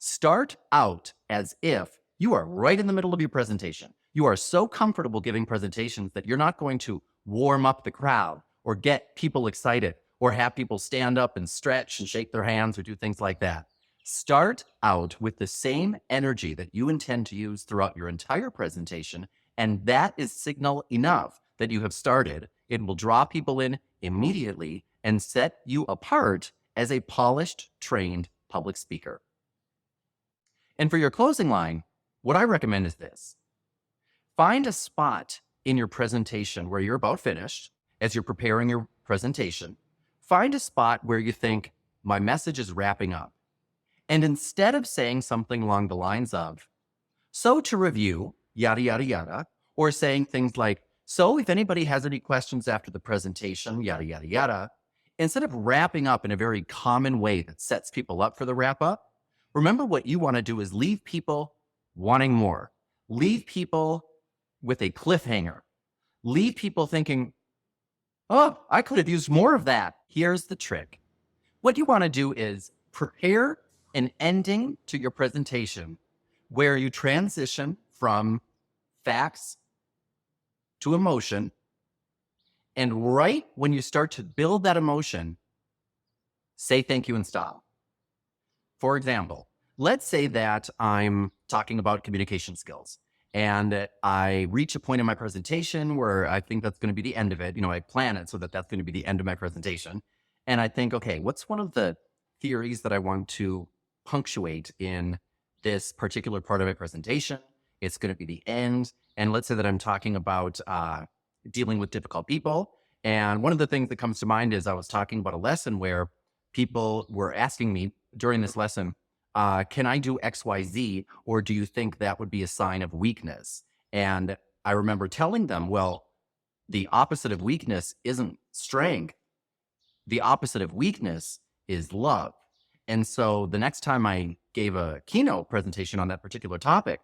Start out as if you are right in the middle of your presentation. You are so comfortable giving presentations that you're not going to warm up the crowd or get people excited or have people stand up and stretch and shake their hands or do things like that. Start out with the same energy that you intend to use throughout your entire presentation, and that is signal enough that you have started. It will draw people in immediately and set you apart as a polished, trained public speaker. And for your closing line, what I recommend is this. Find a spot in your presentation where you're about finished as you're preparing your presentation. Find a spot where you think, my message is wrapping up. And instead of saying something along the lines of, so to review, yada, yada, yada, or saying things like, so if anybody has any questions after the presentation, yada, yada, yada, instead of wrapping up in a very common way that sets people up for the wrap up, remember what you want to do is leave people wanting more. Leave people with a cliffhanger. Leave people thinking, oh, I could have used more of that. Here's the trick. What you want to do is prepare an ending to your presentation where you transition from facts to emotion. And right when you start to build that emotion, say thank you and stop. For example, let's say that I'm talking about communication skills and I reach a point in my presentation where I think that's going to be the end of it. I plan it so that that's going to be the end of my presentation. And I think, okay, what's one of the theories that I want to punctuate in this particular part of my presentation? It's going to be the end. And let's say that I'm talking about dealing with difficult people. And one of the things that comes to mind is I was talking about a lesson where people were asking me during this lesson, can I do XYZ, or do you think that would be a sign of weakness? And I remember telling them, well, the opposite of weakness isn't strength. The opposite of weakness is love. And so the next time I gave a keynote presentation on that particular topic,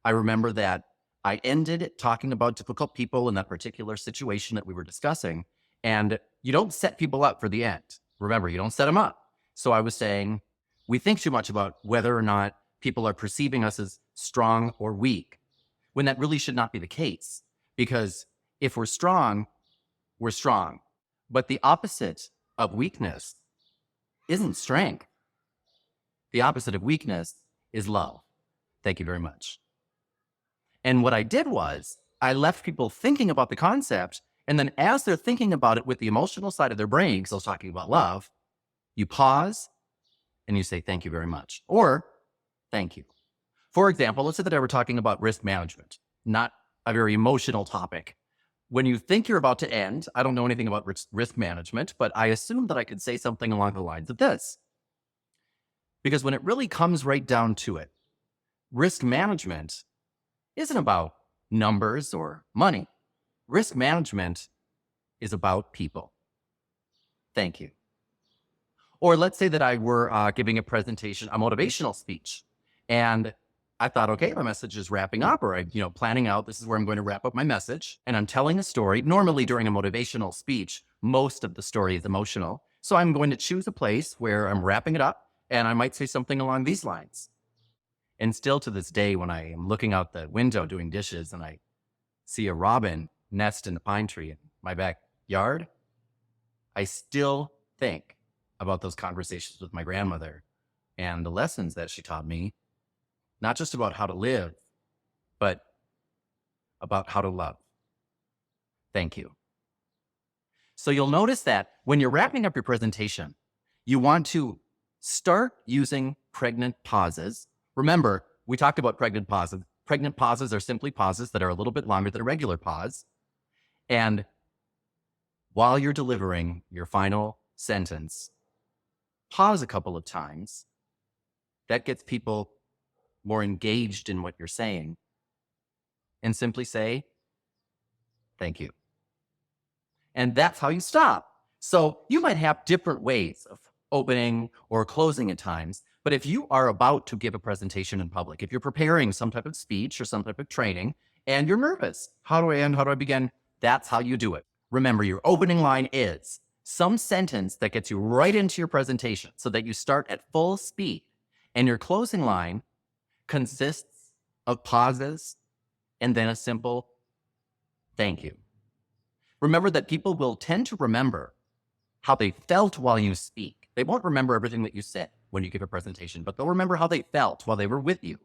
I remember that I ended talking about difficult people in that particular situation that we were discussing. And you don't set people up for the end. Remember, you don't set them up. So I was saying, we think too much about whether or not people are perceiving us as strong or weak, when that really should not be the case. Because if we're strong, we're strong. But the opposite of weakness isn't strength. The opposite of weakness is love. Thank you very much. And what I did was I left people thinking about the concept. And then as they're thinking about it with the emotional side of their brain, because I was talking about love, you pause and you say, thank you very much, or thank you. For example, let's say that I were talking about risk management, not a very emotional topic. When you think you're about to end, I don't know anything about risk management, but I assume that I could say something along the lines of this. Because when it really comes right down to it, risk management isn't about numbers or money. Risk management is about people. Thank you. Or let's say that I were giving a presentation, a motivational speech, and I thought, okay, my message is wrapping up, or I'm planning out, this is where I'm going to wrap up my message, and I'm telling a story. Normally during a motivational speech, most of the story is emotional. So I'm going to choose a place where I'm wrapping it up, and I might say something along these lines. And still to this day, when I am looking out the window doing dishes and I see a robin nest in a pine tree in my backyard, I still think about those conversations with my grandmother and the lessons that she taught me, not just about how to live, but about how to love. Thank you. So you'll notice that when you're wrapping up your presentation, you want to start using pregnant pauses. Remember, we talked about pregnant pauses. Pregnant pauses are simply pauses that are a little bit longer than a regular pause. And while you're delivering your final sentence, pause a couple of times. That gets people more engaged in what you're saying. And simply say, thank you. And that's how you stop. So you might have different ways of opening or closing at times. But if you are about to give a presentation in public, if you're preparing some type of speech or some type of training and you're nervous, how do I end? How do I begin? That's how you do it. Remember, your opening line is some sentence that gets you right into your presentation so that you start at full speed. And your closing line consists of pauses and then a simple thank you. Remember that people will tend to remember how they felt while you speak. They won't remember everything that you said when you give a presentation, but they'll remember how they felt while they were with you.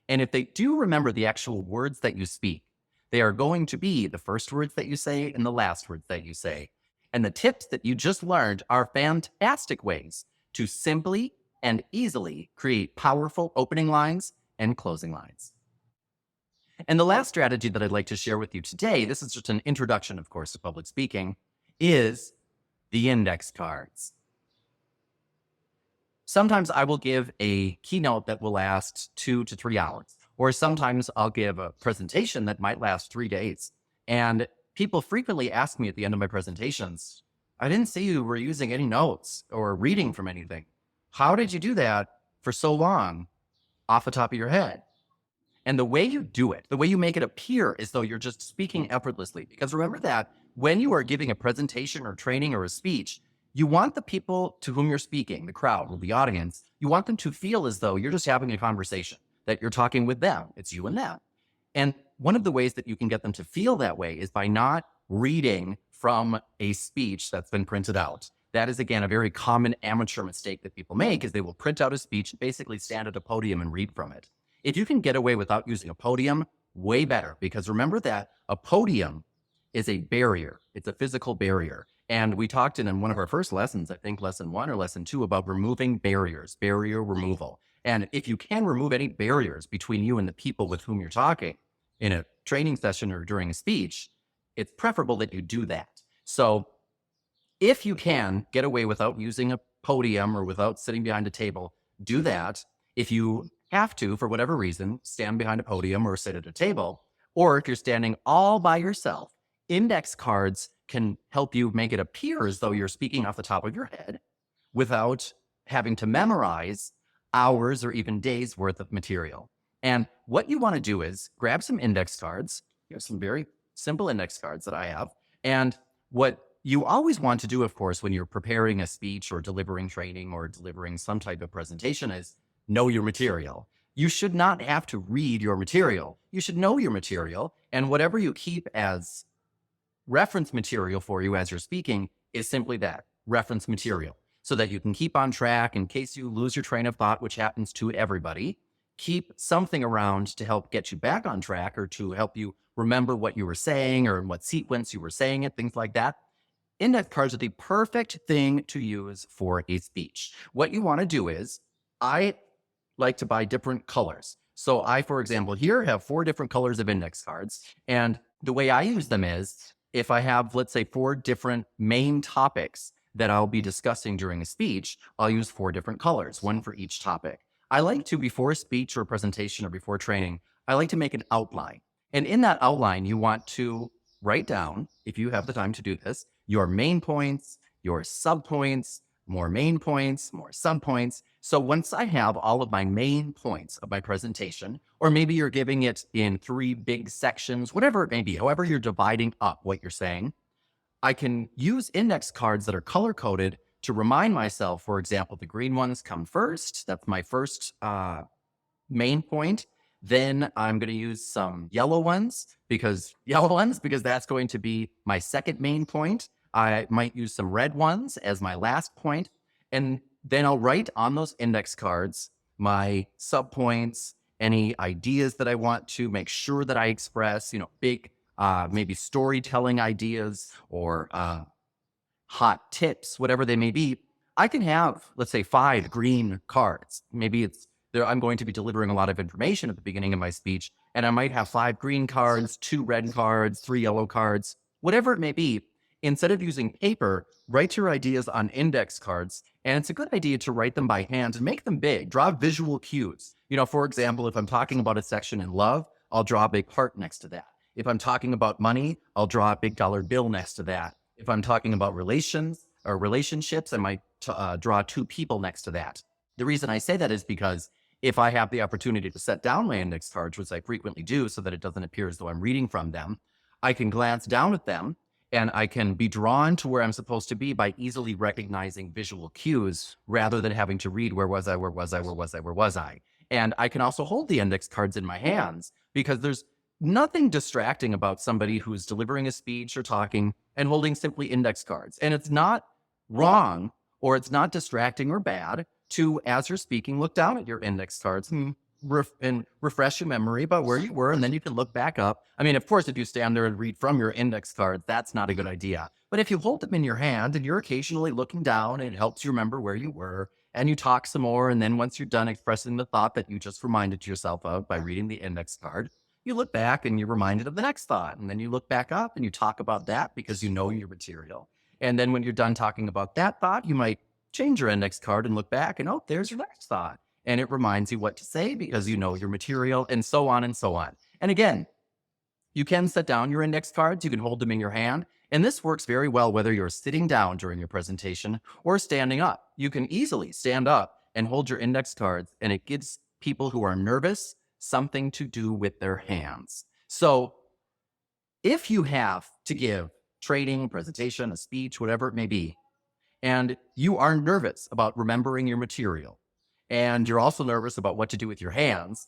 And if they do remember the actual words that you speak, they are going to be the first words that you say and the last words that you say. And the tips that you just learned are fantastic ways to simply and easily create powerful opening lines and closing lines. And the last strategy that I'd like to share with you today, this is just an introduction, of course, to public speaking, is the index cards. Sometimes I will give a keynote that will last 2 to 3 hours, or sometimes I'll give a presentation that might last 3 days. And people frequently ask me at the end of my presentations, I didn't see you were using any notes or reading from anything. How did you do that for so long off the top of your head? And the way you do it, the way you make it appear as though you're just speaking effortlessly, because remember that when you are giving a presentation or training or a speech, you want the people to whom you're speaking, the crowd or the audience, you want them to feel as though you're just having a conversation, that you're talking with them. It's you and them. And one of the ways that you can get them to feel that way is by not reading from a speech that's been printed out. That is, again, a very common amateur mistake that people make, is they will print out a speech, basically stand at a podium and read from it. If you can get away without using a podium, way better, because remember that a podium is a barrier. It's a physical barrier. And we talked in one of our first lessons, I think lesson 1 or lesson 2, about removing barriers, barrier removal. And if you can remove any barriers between you and the people with whom you're talking in a training session or during a speech, it's preferable that you do that. So if you can get away without using a podium or without sitting behind a table, do that. If you have to, for whatever reason, stand behind a podium or sit at a table, or if you're standing all by yourself, index cards can help you make it appear as though you're speaking off the top of your head without having to memorize hours or even days worth of material. And what you want to do is grab some index cards. Here's some very simple index cards that I have. And what you always want to do, of course, when you're preparing a speech or delivering training or delivering some type of presentation is know your material. You should not have to read your material. You should know your material, and whatever you keep as reference material for you as you're speaking is simply that, reference material, so that you can keep on track in case you lose your train of thought, which happens to everybody. Keep something around to help get you back on track or to help you remember what you were saying or in what sequence you were saying it, things like that. Index cards are the perfect thing to use for a speech. What you want to do is, I like to buy different colors. So I, for example, here have 4 different colors of index cards. And the way I use them is, if I have, let's say, 4 different main topics that I'll be discussing during a speech, I'll use 4 different colors, one for each topic. I like to, before a speech or a presentation or before training, I like to make an outline. And in that outline, you want to write down, if you have the time to do this, your main points, your subpoints, more main points, more subpoints. So once I have all of my main points of my presentation, or maybe you're giving it in 3 big sections, whatever it may be, however you're dividing up what you're saying, I can use index cards that are color-coded to remind myself. For example, the green ones come first. That's my first main point. Then I'm going to use some yellow ones because that's going to be my second main point. I might use some red ones as my last point. And then I'll write on those index cards my subpoints, any ideas that I want to make sure that I express, big, maybe storytelling ideas or hot tips, whatever they may be. I can have, let's say, 5 green cards. Maybe I'm going to be delivering a lot of information at the beginning of my speech, and I might have 5 green cards, 2 red cards, 3 yellow cards, whatever it may be. Instead of using paper, write your ideas on index cards, and it's a good idea to write them by hand and make them big. Draw visual cues. For example, if I'm talking about a section in love, I'll draw a big heart next to that. If I'm talking about money, I'll draw a big dollar bill next to that. If I'm talking about relations or relationships, I might draw 2 people next to that. The reason I say that is because if I have the opportunity to set down my index cards, which I frequently do so that it doesn't appear as though I'm reading from them, I can glance down at them And I can be drawn to where I'm supposed to be by easily recognizing visual cues rather than having to read where was I, where was I, where was I, where was I. And I can also hold the index cards in my hands because there's nothing distracting about somebody who's delivering a speech or talking and holding simply index cards. And it's not wrong or it's not distracting or bad to, as you're speaking, look down at your index cards and refresh your memory about where you were, and then you can look back up. I mean, of course, if you stand there and read from your index cards, that's not a good idea. But if you hold them in your hand and you're occasionally looking down, and it helps you remember where you were, and you talk some more, and then once you're done expressing the thought that you just reminded yourself of by reading the index card, you look back and you're reminded of the next thought, and then you look back up and you talk about that because you know your material. And then when you're done talking about that thought, you might change your index card and look back and, oh, there's your next thought. And it reminds you what to say because you know your material, and so on and so on. And again, you can set down your index cards. You can hold them in your hand. And this works very well whether you're sitting down during your presentation or standing up. You can easily stand up and hold your index cards, and it gives people who are nervous something to do with their hands. So if you have to give training, presentation, a speech, whatever it may be, and you are nervous about remembering your material, and you're also nervous about what to do with your hands,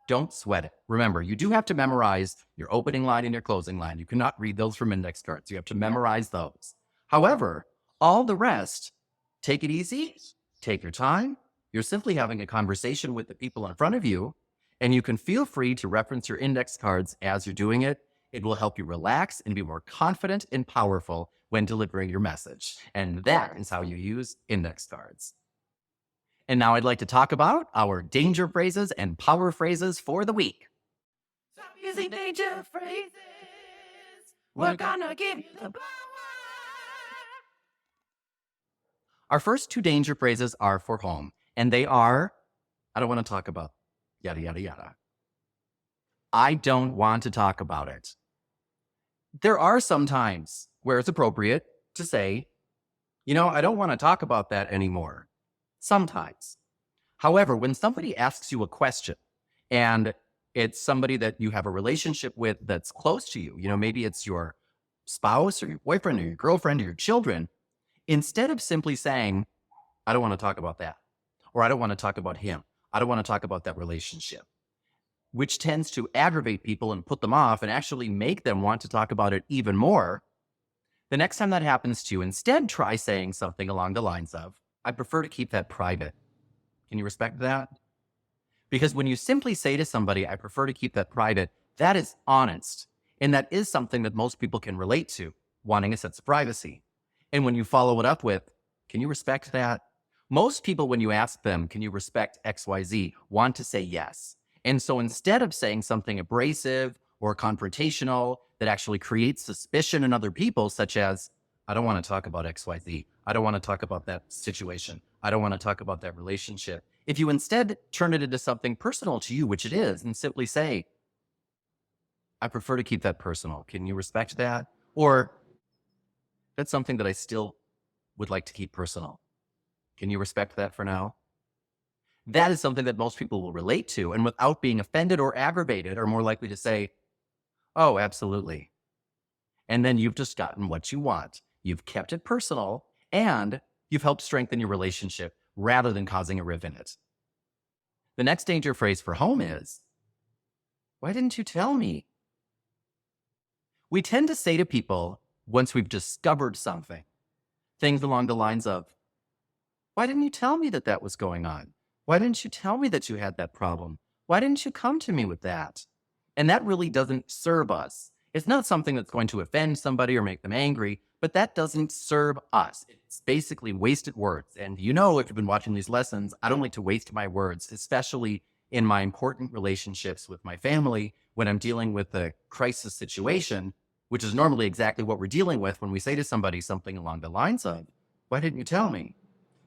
don't sweat it. Remember, you do have to memorize your opening line and your closing line. You cannot read those from index cards. You have to memorize those. However, all the rest, take it easy, take your time. You're simply having a conversation with the people in front of you, and you can feel free to reference your index cards as you're doing it. It will help you relax and be more confident and powerful when delivering your message. And that is how you use index cards. And now I'd like to talk about our danger phrases and power phrases for the week. Stop using danger phrases. We're gonna give you the power. Our first two danger phrases are for home, and they are, I don't want to talk about yada, yada, yada. I don't want to talk about it. There are some times where it's appropriate to say, I don't want to talk about that anymore. Sometimes. However, when somebody asks you a question and it's somebody that you have a relationship with that's close to you, maybe it's your spouse or your boyfriend or your girlfriend or your children, instead of simply saying, I don't want to talk about that, or I don't want to talk about him, I don't want to talk about that relationship, which tends to aggravate people and put them off and actually make them want to talk about it even more. The next time that happens to you, instead try saying something along the lines of, I prefer to keep that private. Can you respect that? Because when you simply say to somebody, I prefer to keep that private, that is honest. And that is something that most people can relate to, wanting a sense of privacy. And when you follow it up with, can you respect that? Most people, when you ask them, can you respect XYZ, want to say yes. And so instead of saying something abrasive or confrontational that actually creates suspicion in other people, such as, I don't want to talk about XYZ. I don't want to talk about that situation. I don't want to talk about that relationship. If you instead turn it into something personal to you, which it is, and simply say, I prefer to keep that personal. Can you respect that? Or that's something that I still would like to keep personal. Can you respect that for now? That is something that most people will relate to, and without being offended or aggravated, are more likely to say, oh, absolutely. And then you've just gotten what you want. You've kept it personal, and you've helped strengthen your relationship rather than causing a rift in it. The next danger phrase for home is, why didn't you tell me? We tend to say to people, once we've discovered something, things along the lines of, why didn't you tell me that that was going on? Why didn't you tell me that you had that problem? Why didn't you come to me with that? And that really doesn't serve us. It's not something that's going to offend somebody or make them angry, but that doesn't serve us. It's basically wasted words. And if you've been watching these lessons, I don't like to waste my words, especially in my important relationships with my family when I'm dealing with a crisis situation, which is normally exactly what we're dealing with when we say to somebody something along the lines of, why didn't you tell me?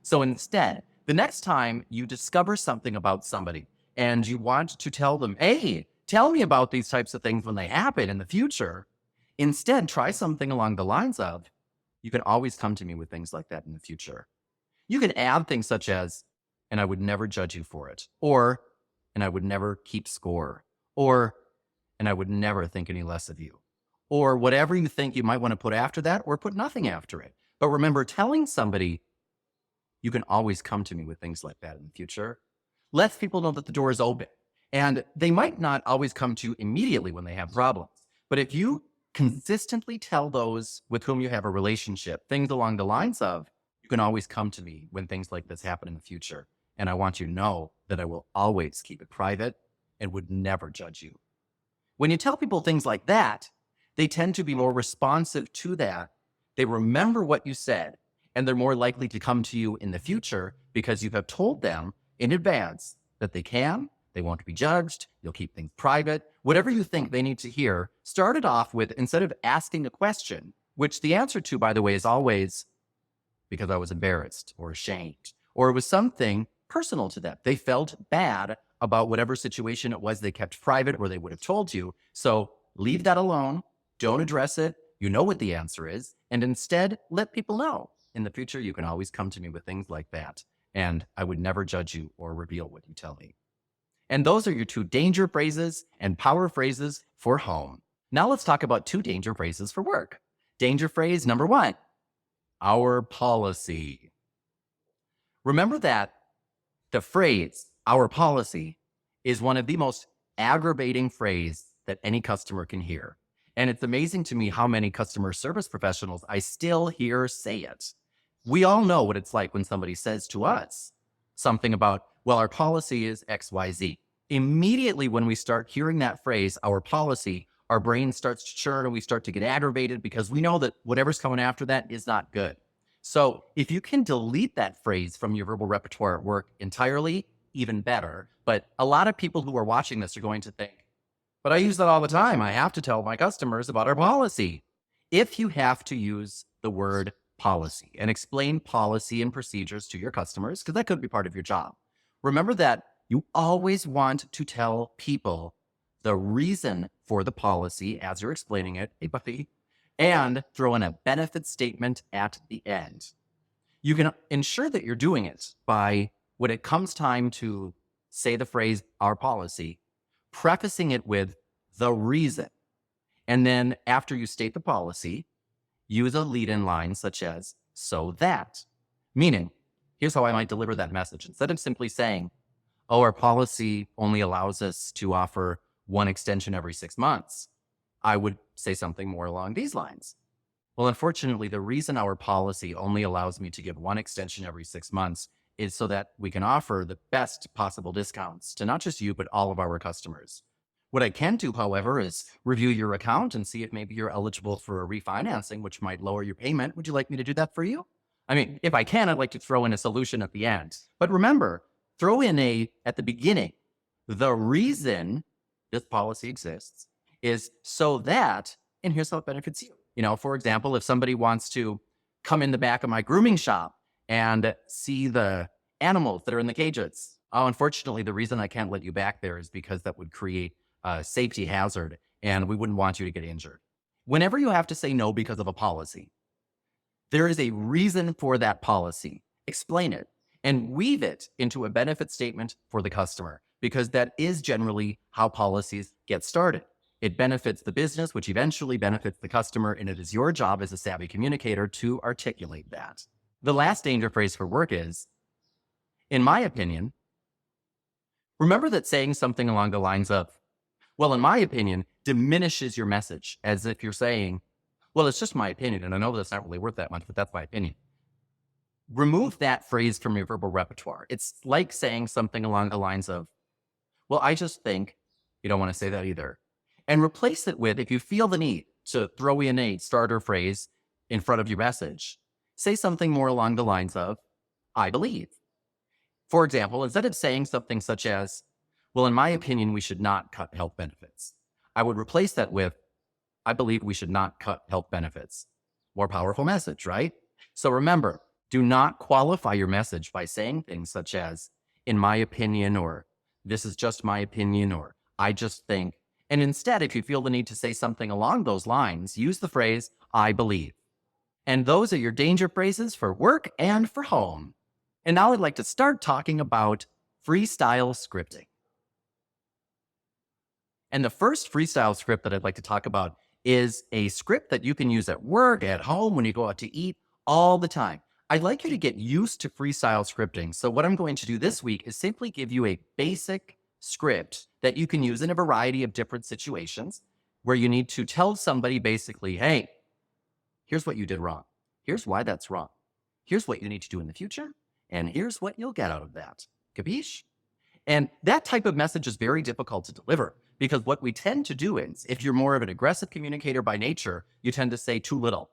So instead, the next time you discover something about somebody and you want to tell them, hey, tell me about these types of things when they happen in the future, instead try something along the lines of, you can always come to me with things like that in the future. You can add things such as, and I would never judge you for it, or, and I would never keep score, or, and I would never think any less of you, or whatever you think you might want to put after that, or put nothing after it. But remember, telling somebody, you can always come to me with things like that in the future, lets people know that the door is open. And they might not always come to you immediately when they have problems. But if you consistently tell those with whom you have a relationship things along the lines of, you can always come to me when things like this happen in the future. And I want you to know that I will always keep it private and would never judge you. When you tell people things like that, they tend to be more responsive to that. They remember what you said, and they're more likely to come to you in the future because you have told them in advance that they can, they won't be judged, you'll keep things private. Whatever you think they need to hear, start it off with, instead of asking a question, which the answer to, by the way, is always because I was embarrassed or ashamed, or it was something personal to them. They felt bad about whatever situation it was they kept private or they would have told you. So leave that alone. Don't address it. You know what the answer is. And instead, let people know. In the future, you can always come to me with things like that. And I would never judge you or reveal what you tell me. And those are your 2 danger phrases and power phrases for home. Now let's talk about 2 danger phrases for work. Danger phrase number 1, our policy. Remember that the phrase, our policy, is one of the most aggravating phrases that any customer can hear. And it's amazing to me how many customer service professionals I still hear say it. We all know what it's like when somebody says to us something about, well, our policy is XYZ. Immediately when we start hearing that phrase, our policy, our brain starts to churn and we start to get aggravated because we know that whatever's coming after that is not good. So if you can delete that phrase from your verbal repertoire at work entirely, even better. But a lot of people who are watching this are going to think, but I use that all the time. I have to tell my customers about our policy. If you have to use the word policy and explain policy and procedures to your customers, because that could be part of your job, remember that you always want to tell people the reason for the policy as you're explaining it, hey buddy, and throw in a benefit statement at the end. You can ensure that you're doing it by, when it comes time to say the phrase, our policy, prefacing it with the reason. And then after you state the policy, use a lead-in line such as, so that. Meaning, here's how I might deliver that message. Instead of simply saying, oh, our policy only allows us to offer 1 extension every 6 months, I would say something more along these lines. Well, unfortunately, the reason our policy only allows me to give 1 extension every 6 months is so that we can offer the best possible discounts to not just you, but all of our customers. What I can do, however, is review your account and see if maybe you're eligible for a refinancing, which might lower your payment. Would you like me to do that for you? I mean, if I can, I'd like to throw in a solution at the end. But remember, throw in at the beginning, the reason this policy exists is so that, and here's how it benefits you. You know, for example, if somebody wants to come in the back of my grooming shop and see the animals that are in the cages. Oh, unfortunately, the reason I can't let you back there is because that would create a safety hazard and we wouldn't want you to get injured. Whenever you have to say no because of a policy, there is a reason for that policy. Explain it and weave it into a benefit statement for the customer, because that is generally how policies get started. It benefits the business, which eventually benefits the customer, and it is your job as a savvy communicator to articulate that. The last danger phrase for work is, in my opinion, remember that saying something along the lines of, well, in my opinion, diminishes your message, as if you're saying, well, it's just my opinion, and I know that's not really worth that much, but that's my opinion. Remove that phrase from your verbal repertoire. It's like saying something along the lines of, well, I just think, you don't want to say that either. And replace it with, if you feel the need to throw in a starter phrase in front of your message, say something more along the lines of, I believe. For example, instead of saying something such as, well, in my opinion, we should not cut health benefits, I would replace that with, I believe we should not cut health benefits. More powerful message, right? So remember, do not qualify your message by saying things such as, in my opinion, or this is just my opinion, or I just think. And instead, if you feel the need to say something along those lines, use the phrase, I believe. And those are your danger phrases for work and for home. And now I'd like to start talking about freestyle scripting. And the first freestyle script that I'd like to talk about is a script that you can use at work, at home, when you go out to eat, all the time. I'd like you to get used to freestyle scripting. So what I'm going to do this week is simply give you a basic script that you can use in a variety of different situations where you need to tell somebody basically, hey, here's what you did wrong. Here's why that's wrong. Here's what you need to do in the future. And here's what you'll get out of that. Capiche? And that type of message is very difficult to deliver because what we tend to do is, if you're more of an aggressive communicator by nature, you tend to say too little.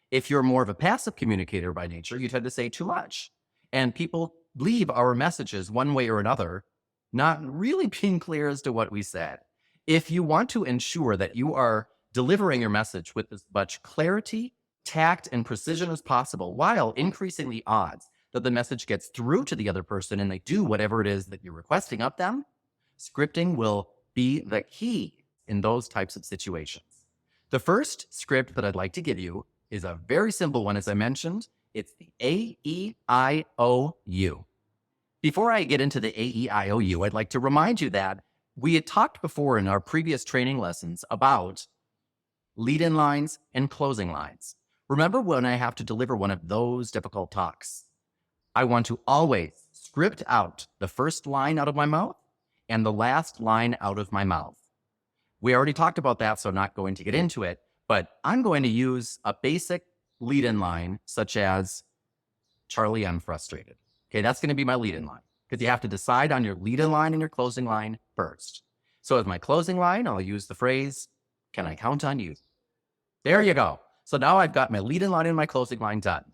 If you're more of a passive communicator by nature, you tend to say too much. And people leave our messages one way or another, not really being clear as to what we said. If you want to ensure that you are delivering your message with as much clarity, tact, and precision as possible, while increasing the odds that the message gets through to the other person and they do whatever it is that you're requesting of them, scripting will be the key in those types of situations. The first script that I'd like to give you is a very simple one, as I mentioned. It's the A-E-I-O-U. Before I get into the A-E-I-O-U, I'd like to remind you that we had talked before in our previous training lessons about lead-in lines and closing lines. Remember when I have to deliver one of those difficult talks? I want to always script out the first line out of my mouth and the last line out of my mouth. We already talked about that, so I'm not going to get into it, but I'm going to use a basic lead-in line such as, Charlie, I'm frustrated. Okay, that's going to be my lead-in line because you have to decide on your lead-in line and your closing line first. So as my closing line, I'll use the phrase, can I count on you? There you go. So now I've got my lead-in line and my closing line done.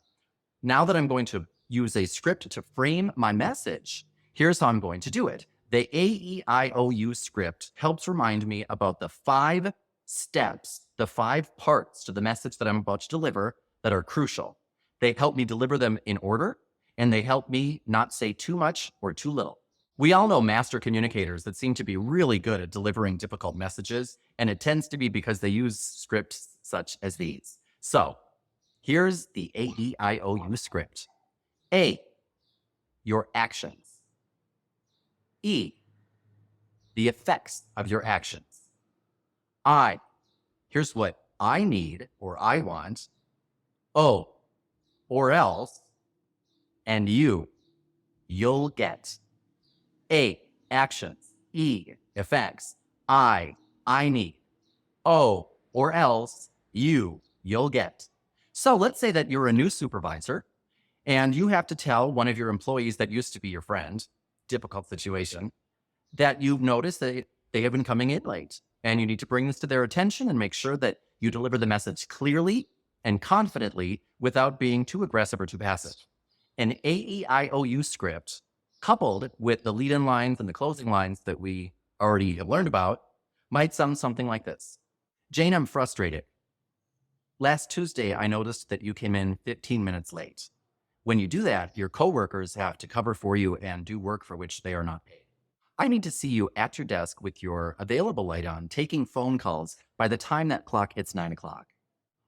Now that I'm going to use a script to frame my message, here's how I'm going to do it. The A-E-I-O-U script helps remind me about the 5 steps, the 5 parts to the message that I'm about to deliver that are crucial. They help me deliver them in order, and they help me not say too much or too little. We all know master communicators that seem to be really good at delivering difficult messages, and it tends to be because they use scripts such as these. So here's the A-E-I-O-U script. A, your actions. E, the effects of your actions. I, here's what I need or I want. O, or else. And you, you'll get. A, actions. E, effects. I need. O, or else. You'll get. So let's say that you're a new supervisor and you have to tell one of your employees that used to be your friend, difficult situation, that you've noticed that they have been coming in late. And you need to bring this to their attention and make sure that you deliver the message clearly and confidently without being too aggressive or too passive. An A-E-I-O-U script, coupled with the lead-in lines and the closing lines that we already have learned about, might sound something like this. Jane, I'm frustrated. Last Tuesday, I noticed that you came in 15 minutes late. When you do that, your coworkers have to cover for you and do work for which they are not paid. I need to see you at your desk with your available light on, taking phone calls by the time that clock hits 9 o'clock.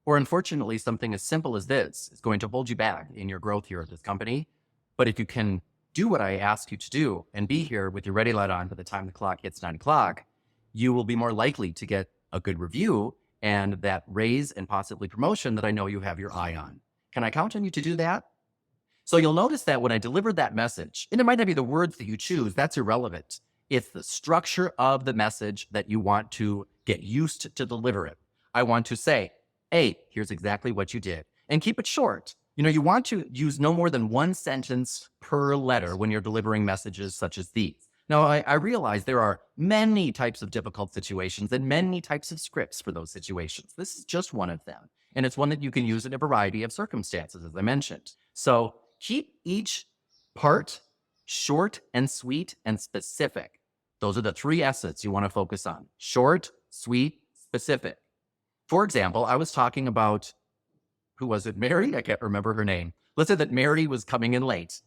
Or unfortunately, something as simple as this is going to hold you back in your growth here at this company. But if you can do what I ask you to do and be here with your ready light on by the time the clock hits 9 o'clock, you will be more likely to get a good review and that raise and possibly promotion that I know you have your eye on. Can I count on you to do that? So you'll notice that when I delivered that message, and it might not be the words that you choose, that's irrelevant. It's the structure of the message that you want to get used to deliver it. I want to say, hey, here's exactly what you did. And keep it short. You want to use no more than 1 sentence per letter when you're delivering messages such as these. Now, I realize there are many types of difficult situations and many types of scripts for those situations. This is just one of them. And it's one that you can use in a variety of circumstances, as I mentioned. So keep each part short and sweet and specific. Those are the 3 S's you want to focus on. Short, sweet, specific. For example, I was talking about, who was it? Mary? I can't remember her name. Let's say that Mary was coming in late.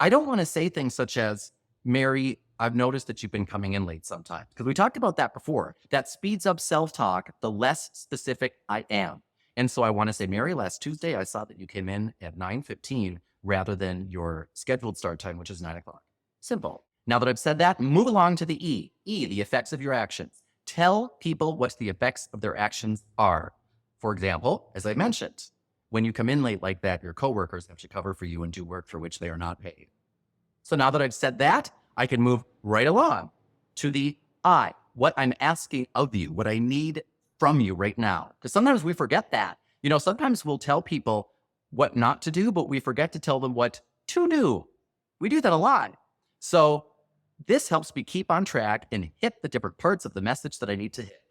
I don't want to say things such as, Mary, I've noticed that you've been coming in late sometimes. Because we talked about that before. That speeds up self-talk the less specific I am. And so I want to say, Mary, last Tuesday, I saw that you came in at 9:15 rather than your scheduled start time, which is 9 o'clock. Simple. Now that I've said that, move along to the E. E, the effects of your actions. Tell people what the effects of their actions are. For example, as I mentioned, when you come in late like that, your coworkers have to cover for you and do work for which they are not paid. So now that I've said that, I can move right along to the I, what I'm asking of you, what I need from you right now. Because sometimes we forget that. Sometimes we'll tell people what not to do, but we forget to tell them what to do. We do that a lot. So this helps me keep on track and hit the different parts of the message that I need to hit.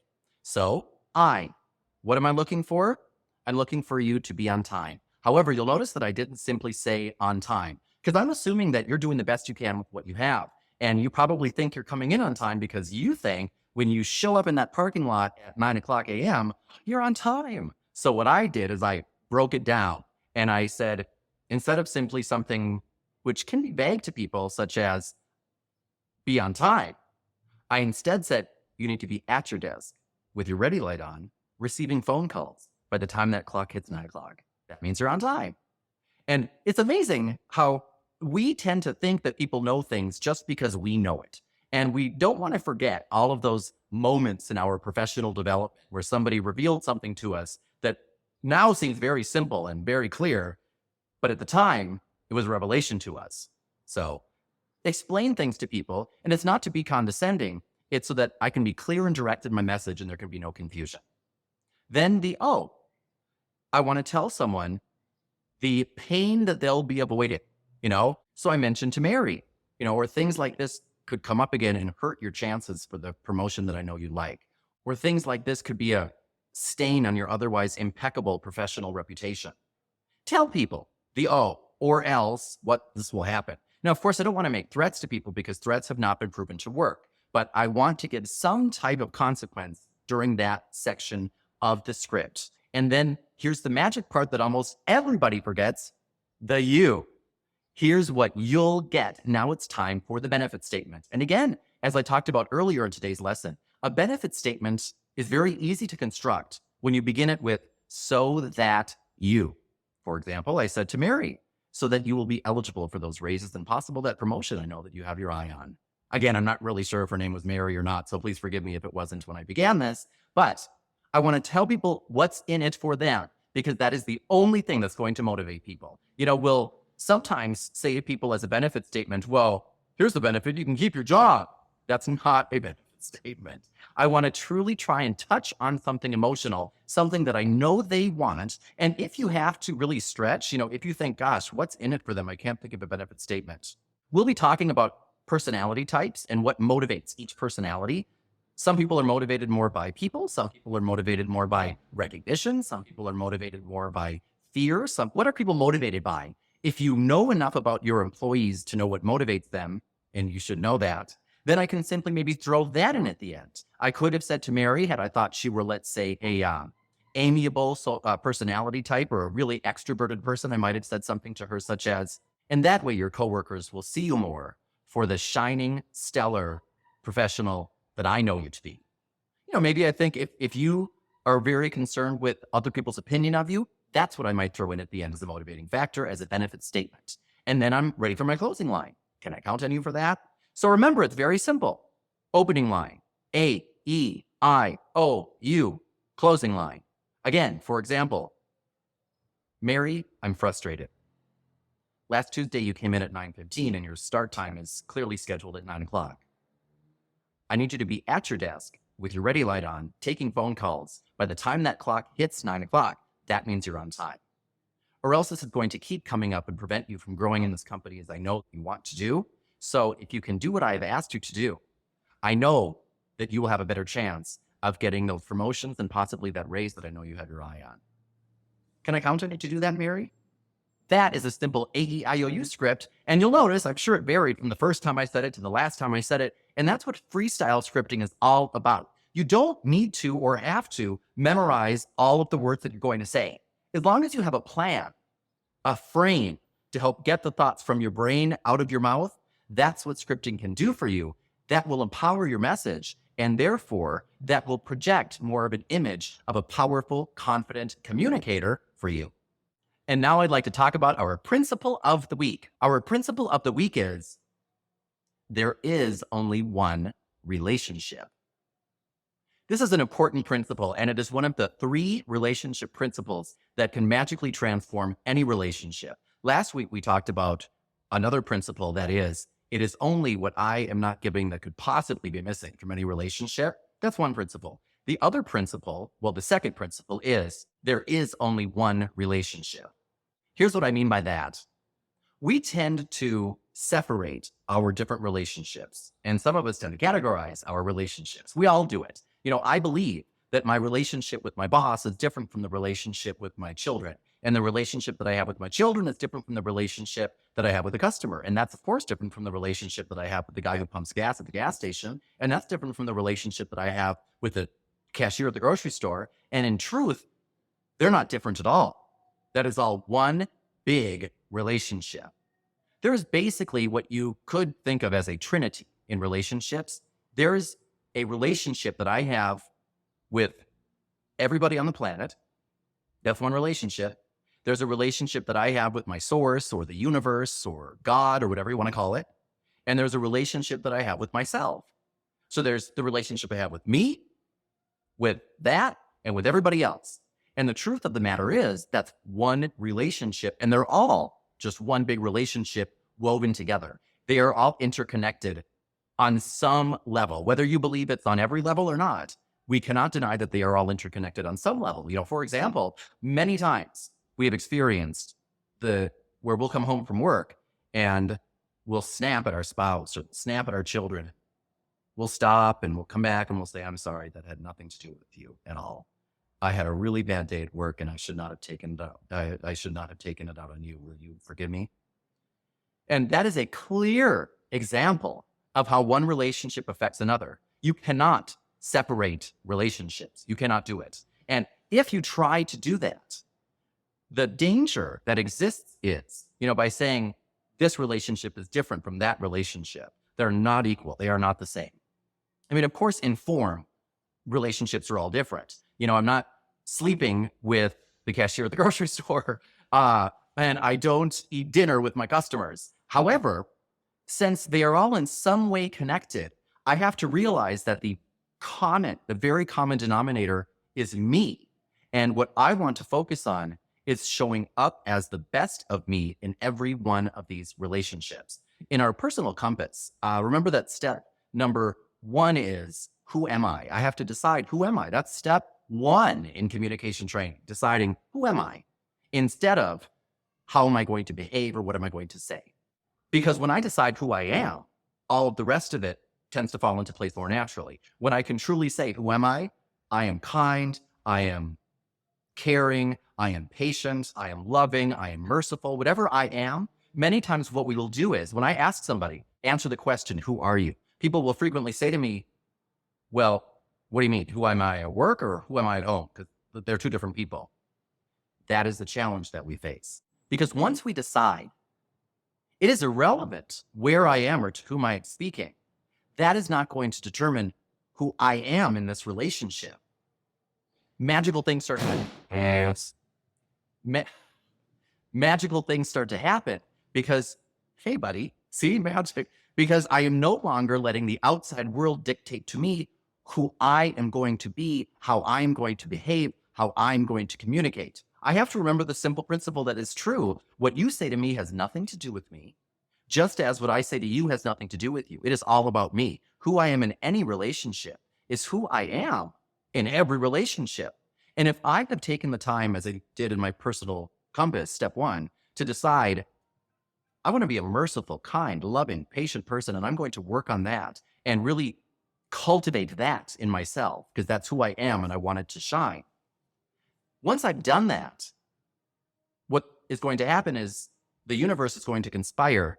So what am I looking for? I'm looking for you to be on time. However, you'll notice that I didn't simply say on time, because I'm assuming that you're doing the best you can with what you have. And you probably think you're coming in on time because you think when you show up in that parking lot at 9:00 a.m., you're on time. So what I did is I broke it down and I said, instead of simply something which can be vague to people, such as be on time, I instead said, you need to be at your desk with your ready light on, receiving phone calls by the time that clock hits 9:00. That means you're on time. And it's amazing how we tend to think that people know things just because we know it. And we don't want to forget all of those moments in our professional development where somebody revealed something to us that now seems very simple and very clear, but at the time, it was a revelation to us. So explain things to people, and it's not to be condescending. It's so that I can be clear and direct in my message and there can be no confusion. Then I want to tell someone the pain that they'll be avoiding, So I mentioned to Mary, or things like this could come up again and hurt your chances for the promotion that I know you like. Or things like this could be a stain on your otherwise impeccable professional reputation. Tell people the or else what this will happen. Now, of course, I don't want to make threats to people because threats have not been proven to work, but I want to give some type of consequence during that section of the script. And then here's the magic part that almost everybody forgets, the you. Here's what you'll get. Now it's time for the benefit statement. And again, as I talked about earlier in today's lesson, a benefit statement is very easy to construct when you begin it with so that you. For example, I said to Mary, so that you will be eligible for those raises and possible that promotion I know that you have your eye on. Again, I'm not really sure if her name was Mary or not, so please forgive me if it wasn't when I began this, but I want to tell people what's in it for them because that is the only thing that's going to motivate people. We'll sometimes say to people as a benefit statement, well, here's the benefit, you can keep your job. That's not a benefit statement. I want to truly try and touch on something emotional, something that I know they want. And if you have to really stretch, if you think, gosh, what's in it for them? I can't think of a benefit statement. We'll be talking about personality types and what motivates each personality. Some people are motivated more by people. Some people are motivated more by recognition. Some people are motivated more by fear. What are people motivated by? If you know enough about your employees to know what motivates them, and you should know that, then I can simply maybe throw that in at the end. I could have said to Mary, had I thought she were, let's say, a amiable personality type or a really extroverted person, I might have said something to her such as, and that way your coworkers will see you more for the shining, stellar professional that I know you to be. Maybe I think if you are very concerned with other people's opinion of you, that's what I might throw in at the end as a motivating factor, as a benefit statement. And then I'm ready for my closing line. Can I count on you for that? So remember, it's very simple. Opening line, A, E, I, O, U. Closing line. Again, for example, Mary, I'm frustrated. Last Tuesday, you came in at 9:15 and your start time is clearly scheduled at 9:00. I need you to be at your desk with your ready light on, taking phone calls. By the time that clock hits 9:00, that means you're on time. Or else this is going to keep coming up and prevent you from growing in this company as I know you want to do. So if you can do what I've asked you to do, I know that you will have a better chance of getting those promotions and possibly that raise that I know you have your eye on. Can I count on you to do that, Mary? That is a simple AEIOU script. And you'll notice, I'm sure it varied from the first time I said it to the last time I said it. And that's what freestyle scripting is all about. You don't need to or have to memorize all of the words that you're going to say. As long as you have a plan, a frame to help get the thoughts from your brain out of your mouth, that's what scripting can do for you. That will empower your message. And therefore, that will project more of an image of a powerful, confident communicator for you. And now I'd like to talk about our principle of the week. Our principle of the week is there is only one relationship. This is an important principle, and it is one of the 3 relationship principles that can magically transform any relationship. Last week, we talked about another principle that is, it is only what I am not giving that could possibly be missing from any relationship. That's one principle. The other principle, well, the second principle is there is only one relationship. Here's what I mean by that. We tend to separate our different relationships, and some of us tend to categorize our relationships. We all do it. I believe that my relationship with my boss is different from the relationship with my children. And the relationship that I have with my children is different from the relationship that I have with a customer. And that's, of course, different from the relationship that I have with the guy who pumps gas at the gas station. And that's different from the relationship that I have with the cashier at the grocery store. And in truth, they're not different at all. That is all one big relationship. There's basically what you could think of as a trinity in relationships. There's a relationship that I have with everybody on the planet. That's one relationship. There's a relationship that I have with my source or the universe or God or whatever you want to call it. And there's a relationship that I have with myself. So there's the relationship I have with me, with that, and with everybody else. And the truth of the matter is that's one relationship, and they're all just one big relationship woven together. They are all interconnected on some level. Whether you believe it's on every level or not, we cannot deny that they are all interconnected on some level. For example, many times we have experienced where we'll come home from work and we'll snap at our spouse or snap at our children. We'll stop and we'll come back and we'll say, I'm sorry, that had nothing to do with you at all. I had a really bad day at work and I should not have taken it out. I should not have taken it out on you. Will you forgive me? And that is a clear example of how one relationship affects another. You cannot separate relationships. You cannot do it. And if you try to do that, the danger that exists is, by saying this relationship is different from that relationship. They're not equal. They are not the same. Of course, in form, relationships are all different. I'm not sleeping with the cashier at the grocery store, and I don't eat dinner with my customers. However, since they are all in some way connected, I have to realize that the very common denominator is me. And what I want to focus on is showing up as the best of me in every one of these relationships. In our personal compass, remember that step number 1 is, who am I? I have to decide, who am I? That's step 1 in communication training, deciding, who am I? Instead of, how am I going to behave or what am I going to say? Because when I decide who I am, all of the rest of it tends to fall into place more naturally. When I can truly say, who am I? I am kind, I am caring, I am patient, I am loving, I am merciful, whatever I am. Many times what we will do is, when I ask somebody, answer the question, who are you? People will frequently say to me, well, what do you mean? Who am I at work or who am I at home? Because they're two different people. That is the challenge that we face. Because once we decide, it is irrelevant where I am or to whom I am speaking. That is not going to determine who I am in this relationship. Magical things start to happen. Magical things start to happen because, hey, buddy, see magic? Because I am no longer letting the outside world dictate to me who I am going to be, how I'm going to behave, how I'm going to communicate. I have to remember the simple principle that is true. What you say to me has nothing to do with me, just as what I say to you has nothing to do with you. It is all about me. Who I am in any relationship is who I am in every relationship. And if I have taken the time, as I did in my personal compass, step 1, to decide, I want to be a merciful, kind, loving, patient person, and I'm going to work on that and really cultivate that in myself because that's who I am and I want it to shine. Once I've done that, what is going to happen is the universe is going to conspire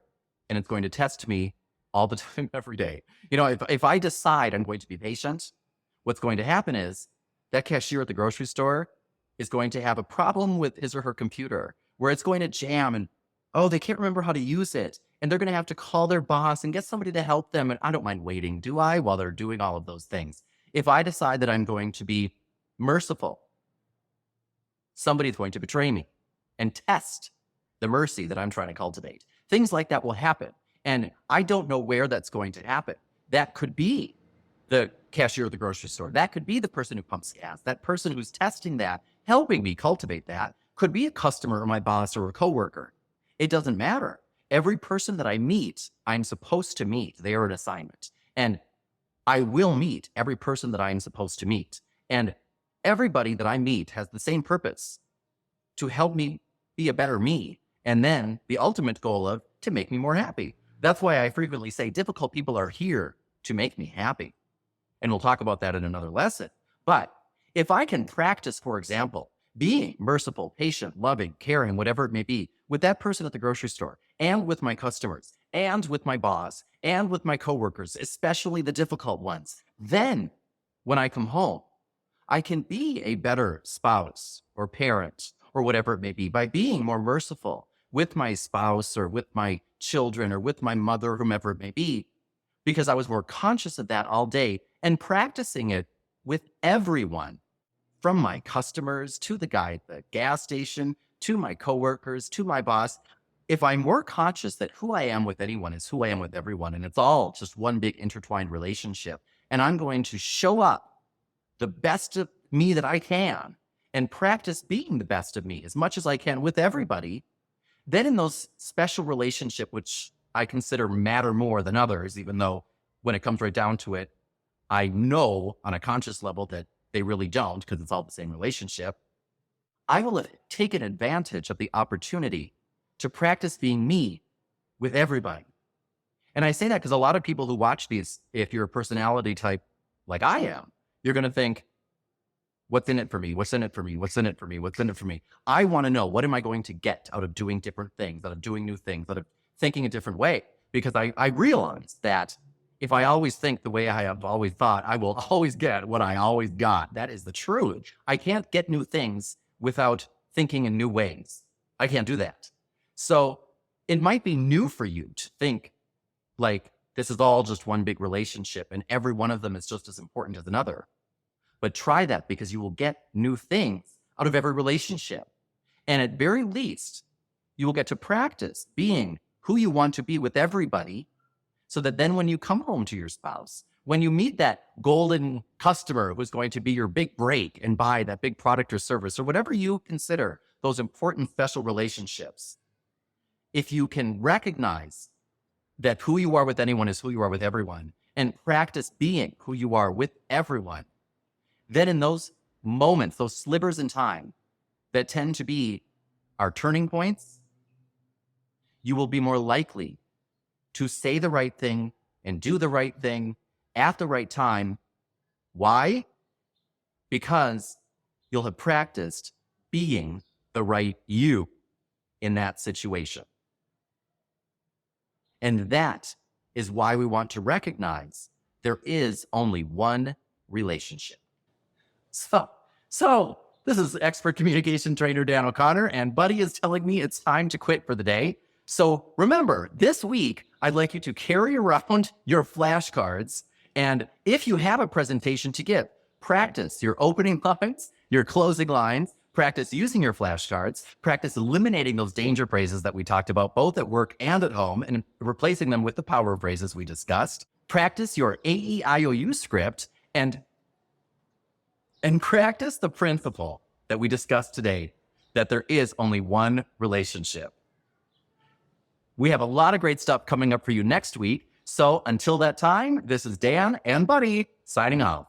and it's going to test me all the time, every day. If I decide I'm going to be patient, what's going to happen is that cashier at the grocery store is going to have a problem with his or her computer where it's going to jam and, they can't remember how to use it. And they're going to have to call their boss and get somebody to help them. And I don't mind waiting, do I? While they're doing all of those things. If I decide that I'm going to be merciful, somebody's going to betray me and test the mercy that I'm trying to cultivate. Things like that will happen. And I don't know where that's going to happen. That could be the cashier at the grocery store. That could be the person who pumps gas. That person who's testing that, helping me cultivate that, could be a customer or my boss or a coworker. It doesn't matter. Every person that I meet, I'm supposed to meet. They are an assignment. And I will meet every person that I am supposed to meet. And everybody that I meet has the same purpose, to help me be a better me. And then the ultimate goal of to make me more happy. That's why I frequently say difficult people are here to make me happy. And we'll talk about that in another lesson. But if I can practice, for example, being merciful, patient, loving, caring, whatever it may be, with that person at the grocery store and with my customers and with my boss and with my coworkers, especially the difficult ones, then when I come home, I can be a better spouse or parent or whatever it may be by being more merciful with my spouse or with my children or with my mother, whomever it may be, because I was more conscious of that all day and practicing it with everyone, from my customers to the guy at the gas station, to my coworkers, to my boss. If I'm more conscious that who I am with anyone is who I am with everyone, and it's all just one big intertwined relationship, and I'm going to show up the best of me that I can and practice being the best of me as much as I can with everybody, then in those special relationships, which I consider matter more than others, even though when it comes right down to it, I know on a conscious level that they really don't, because it's all the same relationship, I will have taken advantage of the opportunity to practice being me with everybody. And I say that because a lot of people who watch these, if you're a personality type like I am, you're going to think, what's in it for me? What's in it for me? What's in it for me? What's in it for me? I want to know, what am I going to get out of doing different things, out of doing new things, out of thinking a different way? Because I realize that if I always think the way I have always thought, I will always get what I always got. That is the truth. I can't get new things without thinking in new ways. I can't do that. So it might be new for you to think like this is all just one big relationship and every one of them is just as important as another. But try that, because you will get new things out of every relationship. And at very least, you will get to practice being who you want to be with everybody, so that then when you come home to your spouse, when you meet that golden customer who's going to be your big break and buy that big product or service or whatever you consider those important special relationships, if you can recognize that who you are with anyone is who you are with everyone and practice being who you are with everyone, then in those moments, those slivers in time that tend to be our turning points, you will be more likely to say the right thing and do the right thing at the right time. Why? Because you'll have practiced being the right you in that situation. And that is why we want to recognize there is only one relationship. So this is expert communication trainer Dan O'Connor, and Buddy is telling me it's time to quit for the day. So remember, this week, I'd like you to carry around your flashcards, and if you have a presentation to give, practice your opening lines, your closing lines, practice using your flashcards, practice eliminating those danger phrases that we talked about both at work and at home and replacing them with the power phrases we discussed. Practice your AEIOU script and practice the principle that we discussed today, that there is only one relationship. We have a lot of great stuff coming up for you next week. So until that time, this is Dan and Buddy signing off.